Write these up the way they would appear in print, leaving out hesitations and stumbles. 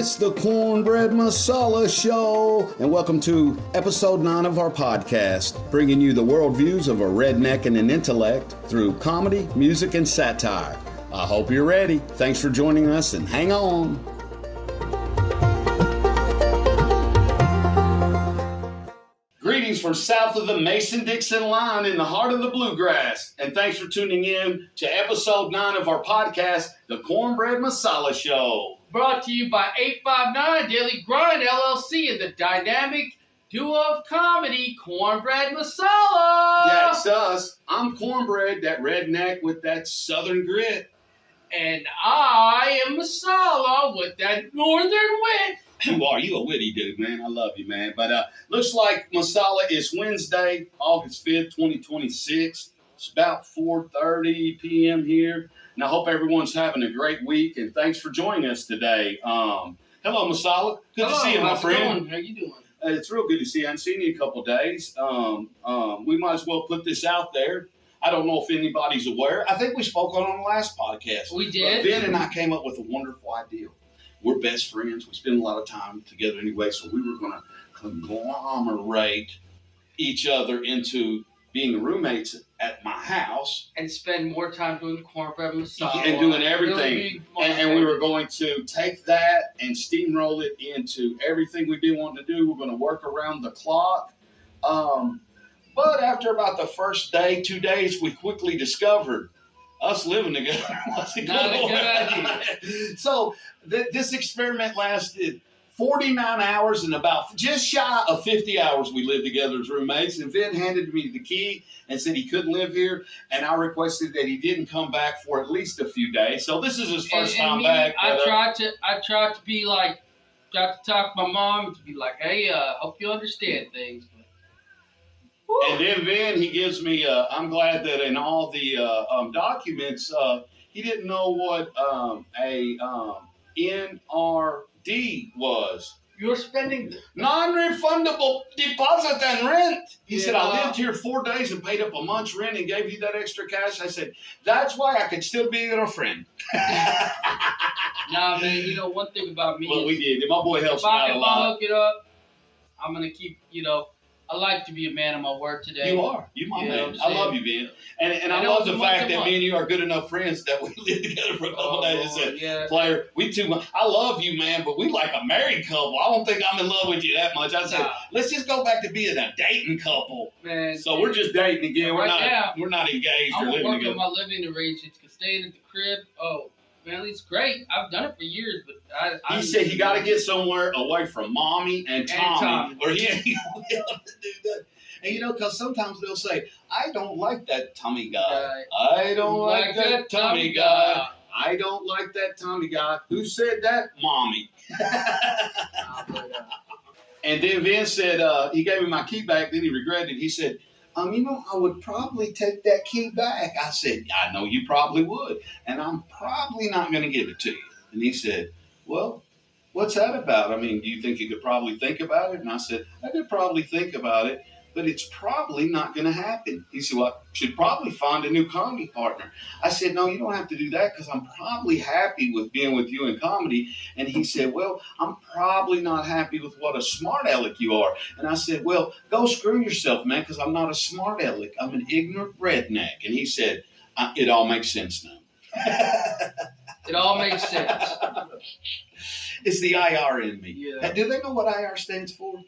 It's the Cornbread Masala Show, and welcome to episode 9 of our podcast, bringing you the worldviews of a redneck and an intellect through comedy, music, and satire. I hope you're ready. Thanks for joining us, and hang on. Greetings from south of the Mason-Dixon line in the heart of the bluegrass, and thanks for tuning in to episode 9 of our podcast, the Cornbread Masala Show. Brought to you by 859 Daily Grind LLC and the dynamic duo of comedy, Cornbread Masala. That's us. I'm Cornbread, that redneck with that southern grit. And I am Masala with that northern wit. You are. You a witty dude, man. I love you, man. But looks like Masala is Wednesday, August 5th, 2026. It's about 4:30 p.m. here. And I hope everyone's having a great week. And thanks for joining us today. Hello, Masala. Good to see you, my friend. How you doing? It's real good to see you. I haven't seen you in a couple of days. We might as well put this out there. I don't know if anybody's aware. I think we spoke on the last podcast. We did. But Ben and I came up with a wonderful idea. We're best friends. We spend a lot of time together anyway, so we were going to conglomerate each other into being roommates at my house. And spend more time doing Cornbread Masala. And doing everything. And we were going to take that and steamroll it into everything we've been wanting to do. We're going to work around the clock. But after about the first day, 2 days, we quickly discovered us living together wasn't not a good idea. So this experiment lasted 49 hours and about just shy of 50 hours we lived together as roommates. And Vin handed me the key and said he couldn't live here. And I requested that he didn't come back for at least a few days. So this is his first time back. I tried to be like, tried to talk to my mom to be like, hey, hope you understand things. And then Vin, he gives me, I'm glad that in all the documents, he didn't know what a NRD was. You're spending Non-refundable deposit and rent. He said, I lived here 4 days and paid up a month's rent and gave you that extra cash. I said, that's why I could still be your friend. Nah, man, you know, one thing about me. Well, we did. My boy helps me out a If lot. I hook it up, I'm going to keep, I like to be a man of my word today. You are. You my man. I love you, Vin. And I love the fact that me and you are good enough friends that we live together for a couple days. Player, I love you, man, but we like a married couple. I don't think I'm in love with you that much. I said, let's just go back to being a dating couple. Man, so we're just dating again. We're not engaged or living together. I'm working on my living arrangements because staying at the crib, man, it's great. I've done it for years, but he said he got to get somewhere away from mommy and Tommy. Or he ain't going to be able to do that. And because sometimes they'll say, I don't like that Tommy guy. I don't like that Tommy guy. I don't like that Tommy guy. Who said that? Mommy. And then Vince said, he gave me my key back, then he regretted it. He said, I would probably take that key back. I said, I know you probably would, and I'm probably not going to give it to you. And he said, well, what's that about? Do you think you could probably think about it? And I said, I could probably think about it, but it's probably not going to happen. He said, well, I should probably find a new comedy partner. I said, no, you don't have to do that because I'm probably happy with being with you in comedy. And he said, well, I'm probably not happy with what a smart aleck you are. And I said, well, go screw yourself, man, because I'm not a smart aleck. I'm an ignorant redneck. And he said, it all makes sense now. It all makes sense. It's the IR in me. Yeah. Do they know what IR stands for?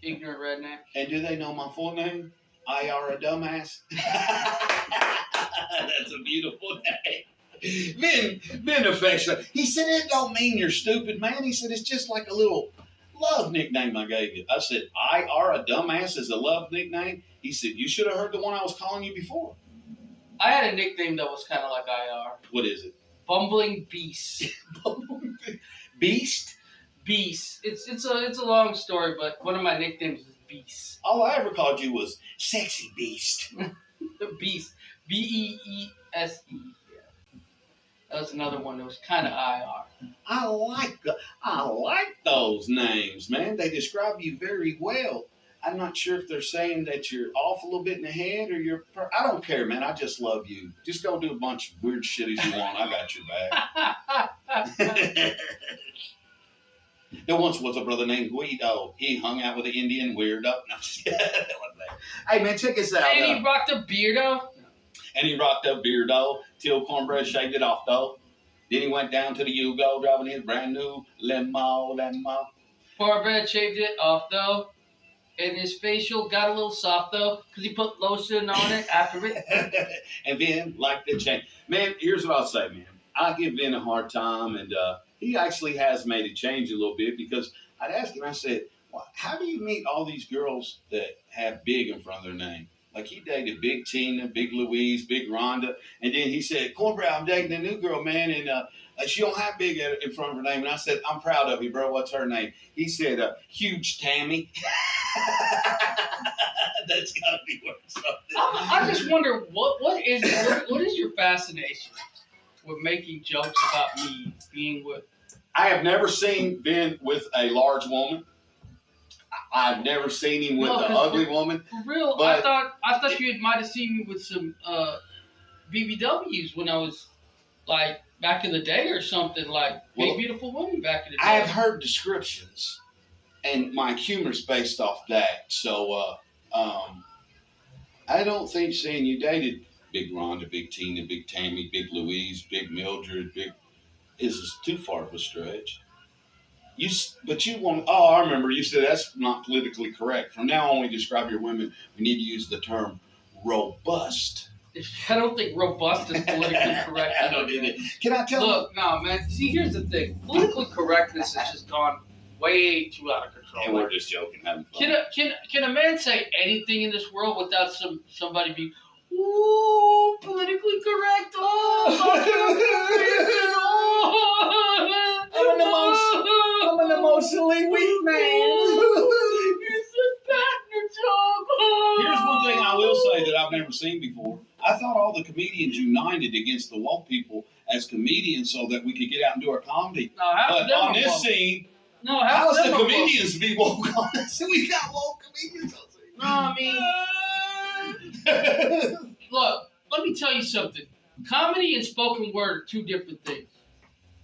Ignorant redneck. And do they know my full name? IR a dumbass. That's a beautiful name. Vin affectionate. He said, it don't mean you're stupid, man. He said, it's just like a little love nickname I gave you. I said, IR a dumbass is a love nickname? He said, you should have heard the one I was calling you before. I had a nickname that was kind of like IR. What is it? Bumbling Beast. Beast? Beast. It's a long story, but one of my nicknames is Beast. All I ever called you was Sexy Beast. Beast. Beese. Yeah. That was another one that was kind of IR. I like those names, man. They describe you very well. I'm not sure if they're saying that you're off a little bit in the head or you're... I don't care, man. I just love you. Just go do a bunch of weird shit as you want. I got your back. There once was a brother named Guido. He hung out with an Indian weirdo. No, hey, man, check this out. And he rocked a beardo. And he rocked a beardo till Cornbread shaved it off, though. Then he went down to the Yugo driving his brand new limo. Cornbread shaved it off, though. And his facial got a little soft, though, because he put lotion on it after it. And Vin liked the change. Man, here's what I'll say, man. I give Vin a hard time, and he actually has made it change a little bit because I'd asked him, I said, well, how do you meet all these girls that have big in front of their name? Like he dated Big Tina, Big Louise, Big Rhonda, and then he said, Cornbread, I'm dating a new girl, man, and she don't have big in front of her name. And I said, I'm proud of you, bro. What's her name? He said, Huge Tammy. That's got to be worth something. I just wonder, what is your fascination with making jokes about me being with? I have never seen Vin with a large woman. I've never seen him with an ugly woman. For real, I thought you might have seen me with some BBWs when I was like back in the day or something, like Big Beautiful Women back in the day. I have heard descriptions, and my humor's based off that. So I don't think saying you dated Big Rhonda, Big Tina, Big Tammy, Big Louise, Big Mildred, is too far of a stretch. But you want, I remember you said that's not politically correct. From now on, we describe your women, we need to use the term robust. I don't think robust is politically correct. I don't need it. Can I tell you? Look, no, man. See, here's the thing. Politically correctness has just gone way too out of control. And we're just joking, having fun. Can a man say anything in this world without somebody being, ooh, politically correct? I'm an emotionally weak man. It's a partner joke. Here's one thing I will say that I've never seen before. I thought all the comedians united against the woke people as comedians so that we could get out and do our comedy. No, but on this scene, how's the comedians be woke on this? We got woke comedians on scene. No, I mean, look, let me tell you something. Comedy and spoken word are two different things.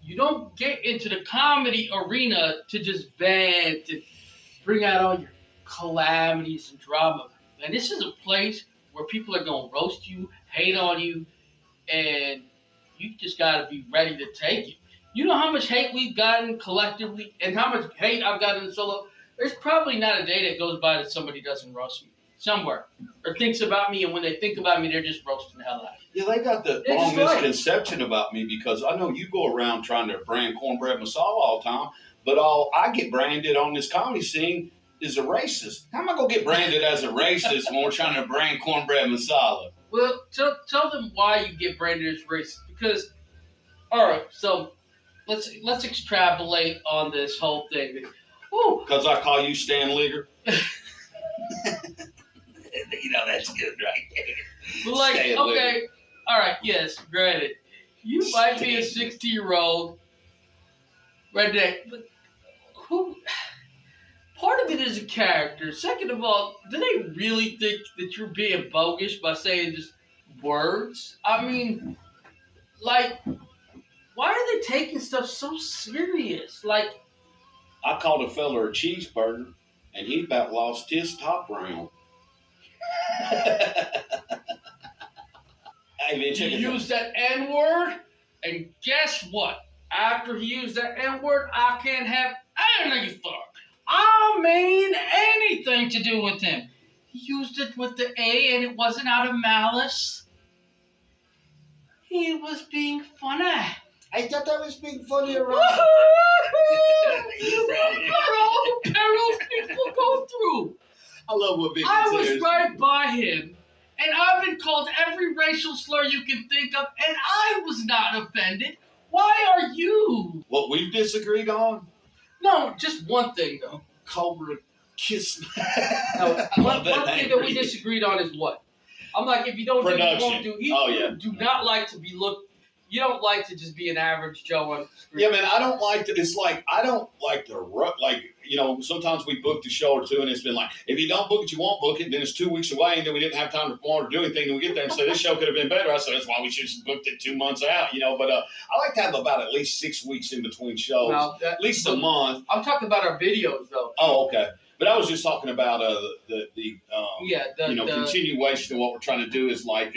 You don't get into the comedy arena to just vent, to bring out all your calamities and drama. And this is a place where people are going to roast you, hate on you, and you just got to be ready to take it. You know how much hate we've gotten collectively and how much hate I've gotten solo? There's probably not a day that goes by that somebody doesn't roast me somewhere or thinks about me, and when they think about me, they're just roasting the hell out of me. Yeah, they got the wrong misconception about me because I know you go around trying to brand Cornbread and Masala all the time, but all I get branded on this comedy scene is a racist. How am I going to get branded as a racist when we're trying to brand Cornbread and Masala? Well, tell them why you get branded as racist. Because, all right, so let's extrapolate on this whole thing. Because I call you Stan Ligger? You know, that's good right there. Like, okay, all right, yes, granted. You might be a 60-year-old redneck, but part of it is a character. Second of all, do they really think that you're being bogus by saying just words? I mean, like, why are they taking stuff so serious? Like, I called a fella a cheeseburger, and he about lost his top round. Hey, he used that N-word, and guess what? After he used that N-word, I can't have anything. I mean anything to do with him. He used it with the A, and it wasn't out of malice. He was being funny. I thought I was being funny around. You remember all the perils people go through. I love what Vicky says. I was right by him, and I've been called every racial slur you can think of, and I was not offended. Why are you? What we've disagreed on? No, just one thing, though. Cobra kiss. No, one thing that we disagreed on is what? I'm like, if you don't do it, you won't do it. You do not like to be looked. you don't like to just be an average Joe on the screen. Yeah, man, I don't like to. It's like I don't like to like. Sometimes we booked a show or two, and it's been like, if you don't book it, you won't book it. Then it's 2 weeks away, and then we didn't have time to perform or do anything. Then we get there and say this show could have been better. I said that's why we should have booked it 2 months out. But I like to have about at least 6 weeks in between shows, at least a month. I'm talking about our videos, though. Oh, okay. But I was just talking about the continuation of what we're trying to do is like.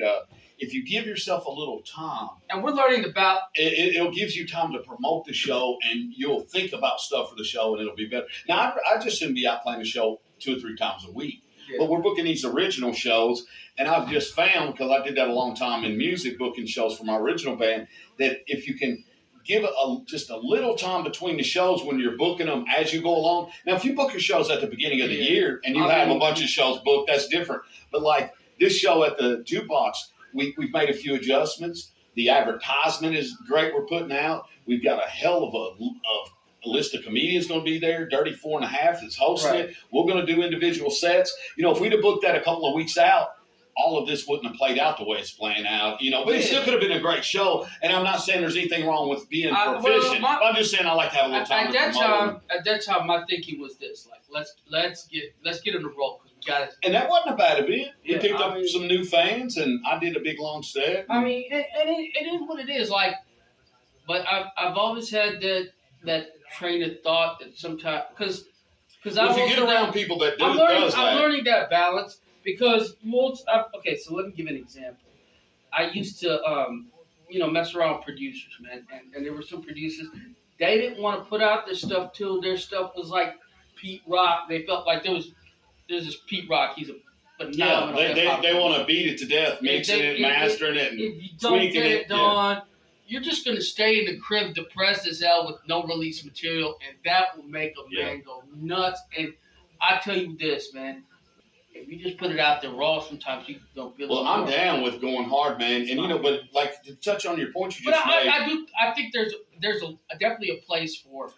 If you give yourself a little time, and we're learning about it'll gives you time to promote the show, and you'll think about stuff for the show, and it'll be better. Now, I just shouldn't be out playing the show 2 or 3 times a week, but we're booking these original shows, and I've just found, because I did that a long time in music, booking shows for my original band, that if you can give just a little time between the shows when you're booking them as you go along. Now, if you book your shows at the beginning of the year and you have a bunch of shows booked, that's different. But like this show at the Jukebox, We've made a few adjustments. The advertisement is great we're putting out. We've got a hell of a list of comedians going to be there. Dirty 4.5 is hosting it. We're going to do individual sets. If we'd have booked that a couple of weeks out, all of this wouldn't have played out the way it's playing out. But it still could have been a great show. And I'm not saying there's anything wrong with being proficient. I'm just saying I like to have a little time. At that time, my thinking was this: like, let's get in the roll. And that wasn't a bad event. We picked up some new fans, and I did a big long set. I mean, it is what it is. Like, but I've always had that train of thought that sometimes because if you get around people that do, I'm learning that balance because okay. So let me give an example. I used to mess around with producers, man, and there were some producers they didn't want to put out their stuff till their stuff was like Pete Rock. They felt like there's this Pete Rock. He's a phenomenal. Yeah, they want to beat it to death, mixing it, mastering it, and if you don't get it done, you're just going to stay in the crib depressed as hell with no release material, and that will make a man go nuts. And I tell you this, man, if you just put it out there raw, sometimes you don't feel it. Well, I'm down with going hard, man. And but like to touch on your point you just made. I think there's definitely a place for.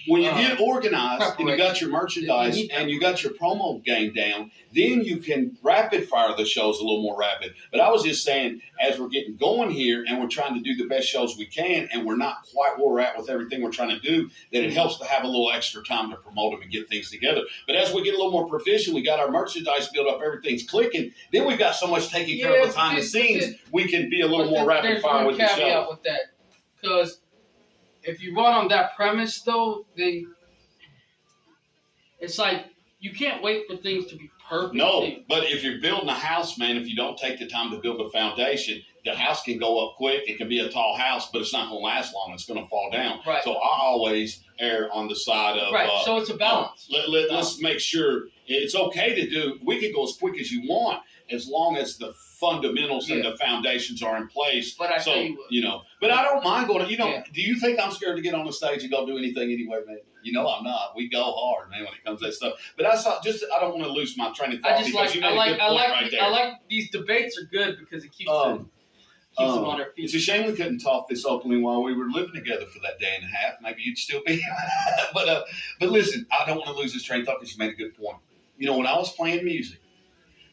When you get organized and you got your merchandise and you got your promo game down, then you can rapid fire the shows a little more rapid. But I was just saying, as we're getting going here and we're trying to do the best shows we can, and we're not quite where we're at with everything we're trying to do, that it helps to have a little extra time to promote them and get things together. But as we get a little more proficient, we got our merchandise built up, everything's clicking, then we've got so much taken care of behind the scenes, we can be a little more rapid fire with the show. There's one caveat with that, because if you run on that premise, though, then it's like you can't wait for things to be perfect. No, but if you're building a house, man, if you don't take the time to build a foundation, the house can go up quick. It can be a tall house, but it's not going to last long. It's going to fall down. Right. So I always err on the side of so it's a balance. Let's make sure it's okay to do. We can go as quick as you want, as long as the fundamentals and the foundations are in place. But I tell you what, but I don't mind going. Do you think I'm scared to get on the stage and go do anything anywhere, man? I'm not. We go hard, man, when it comes to that stuff. But I don't want to lose my train of thought. I like these debates are good because it keeps them on their feet. It's a shame we couldn't talk this openly while we were living together for that day and a half. Maybe you'd still be. But listen, I don't want to lose this train of thought because you made a good point. When I was playing music,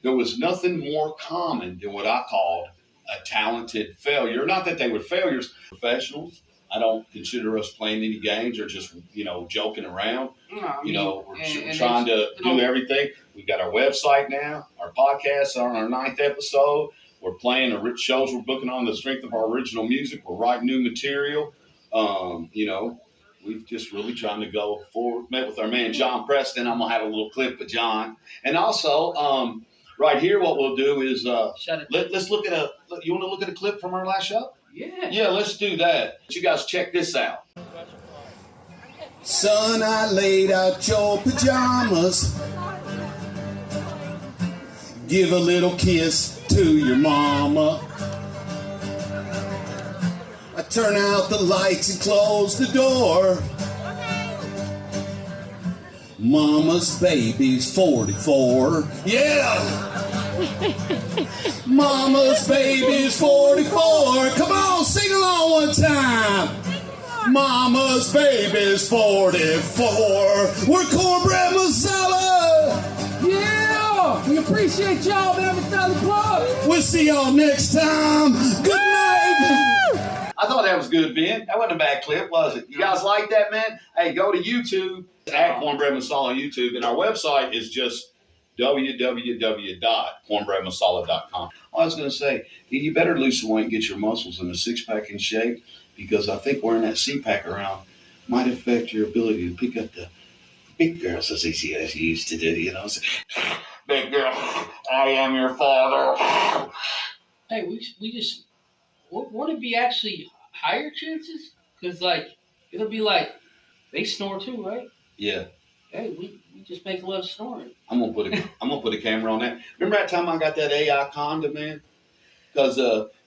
there was nothing more common than what I called a talented failure. Not that they were failures, professionals. I don't consider us playing any games or just, joking around. We're trying to do everything. We've got our website now. Our podcast are on our 9th episode. We're playing the shows we're booking on the strength of our original music. We're writing new material. We've just really trying to go forward. Met with our man, John Preston. I'm going to have a little clip of John. And also, right here, what we'll do is let's look at you want to look at a clip from our last show? Yeah. Yeah, let's do that. You guys check this out. Son, I laid out your pajamas. Give a little kiss to your mama. I turn out the lights and close the door. Mama's baby's 44. Yeah! Mama's baby's 44. Come on, sing along one time. Mama's baby's 44. We're Cornbread and Masala. Yeah! We appreciate y'all, man. We'll see y'all next time. Good night. that was good, Vin. That wasn't a bad clip, was it? You guys like that, man? Hey, go to YouTube, at Cornbread and Masala on YouTube, and our website is just www.cornbreadmasala.com. I was going to say, you better lose some weight and get your muscles and a six-pack in shape, because I think wearing that C-pack around might affect your ability to pick up the big girls as easy as you used to do, you know. So, big girl, I am your father. Hey, we just want to be actually higher chances, because like it'll be like they snore too, right? Yeah. Hey, we just make a lot of snoring. I'm gonna put a camera on that. Remember that time I got that AI condom, man? Because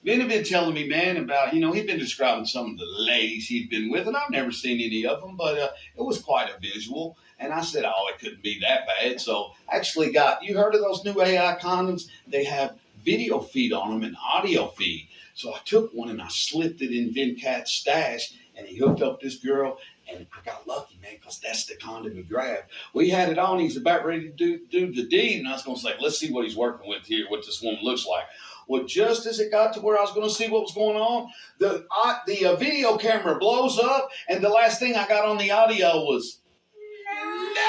Ben had been telling me, man, about, you know, he'd been describing some of the ladies he'd been with, and I've never seen any of them, but it was quite a visual. And I said, oh, it couldn't be that bad. So I actually you heard of those new AI condoms? They have video feed on them and audio feed. So I took one and I slipped it in Vin Cat's stash, and he hooked up this girl, and I got lucky, man, because that's the condom he grabbed. We had it on. He's about ready to do the deed, and I was going to say, let's see what he's working with here, what this woman looks like. Well, just as it got to where I was going to see what was going on, the video camera blows up, and the last thing I got on the audio was, no!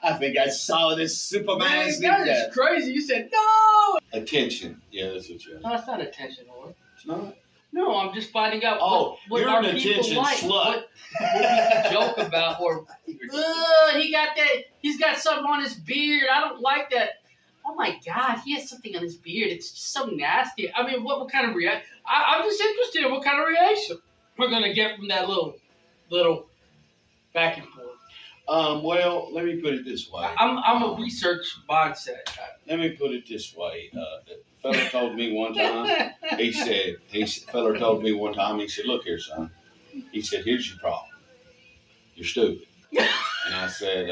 I think I saw this Superman. Man, that is crazy. You said no. Attention. Yeah, that's what you're. No, it's not attention, Lord. It's not. No, I'm just finding out what you're our an people attention like. slut. What we can joke about, or he got that. He's got something on his beard. I don't like that. Oh my God, he has something on his beard. It's just so nasty. I mean, what kind of reaction? I'm just interested in what kind of reaction we're gonna get from that little back and forth. Well, let me put it this way. I'm a research mindset. Let me put it this way. The fella told me one time, he said, look here, son. He said, here's your problem. You're stupid. And I said,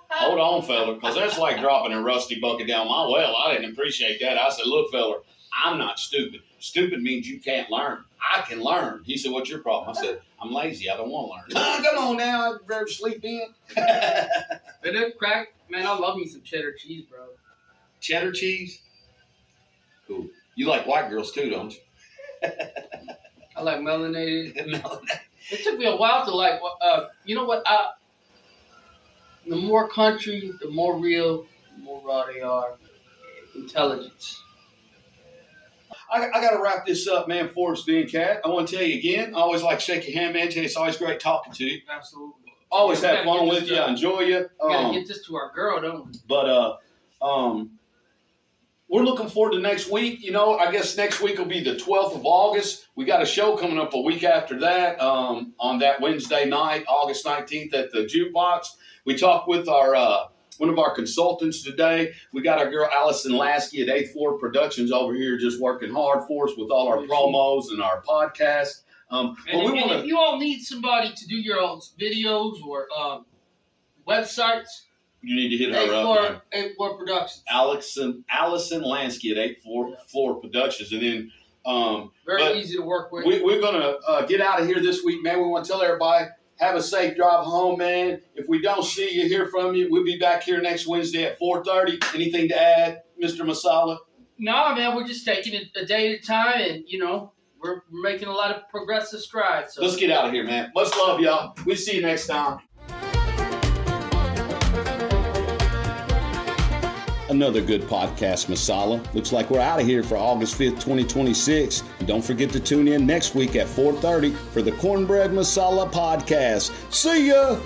hold on, fella, because that's like dropping a rusty bucket down my well. I didn't appreciate that. I said, look, fella, I'm not stupid. Stupid means you can't learn. I can learn. He said, what's your problem? I said, I'm lazy. I don't want to learn. Come on now. I'd rather sleep in. But it crack, man, I love me some cheddar cheese, bro. Cheddar cheese? Cool. You like white girls too, don't you? I like melanated. It took me a while to like, you know what? The more country, the more real, the more raw they are. Intelligence. I got to wrap this up, man, for us, Vin Cat. I want to tell you again, I always like to shake your hand, man. Tell you it's always great talking to you. Absolutely. Always have fun with you. I enjoy you. We got to get this to our girl, don't we? But we're looking forward to next week. You know, I guess next week will be the 12th of August. We got a show coming up a week after that on that Wednesday night, August 19th at the Jukebox. We talked with our one of our consultants today. We got our girl Allison Lasky at 8th Floor Productions over here just working hard for us with all our promos and our podcasts. If you all need somebody to do your own videos or websites, you need to hit her up. 8th Floor Productions. Allison Lansky at 8th Floor Productions. And then very easy to work with. We're going to get out of here this week, man. We want to tell everybody, have a safe drive home, man. If we don't see you, hear from you, we'll be back here next Wednesday at 4:30. Anything to add, Mr. Masala? No, man, we're just taking it a day at a time, and, you know, we're making a lot of progressive strides. So. Let's get out of here, man. Much love, y'all. We'll see you next time. Another good podcast, Masala. Looks like we're out of here for August 5th, 2026. And don't forget to tune in next week at 4:30 for the Cornbread Masala podcast. See ya!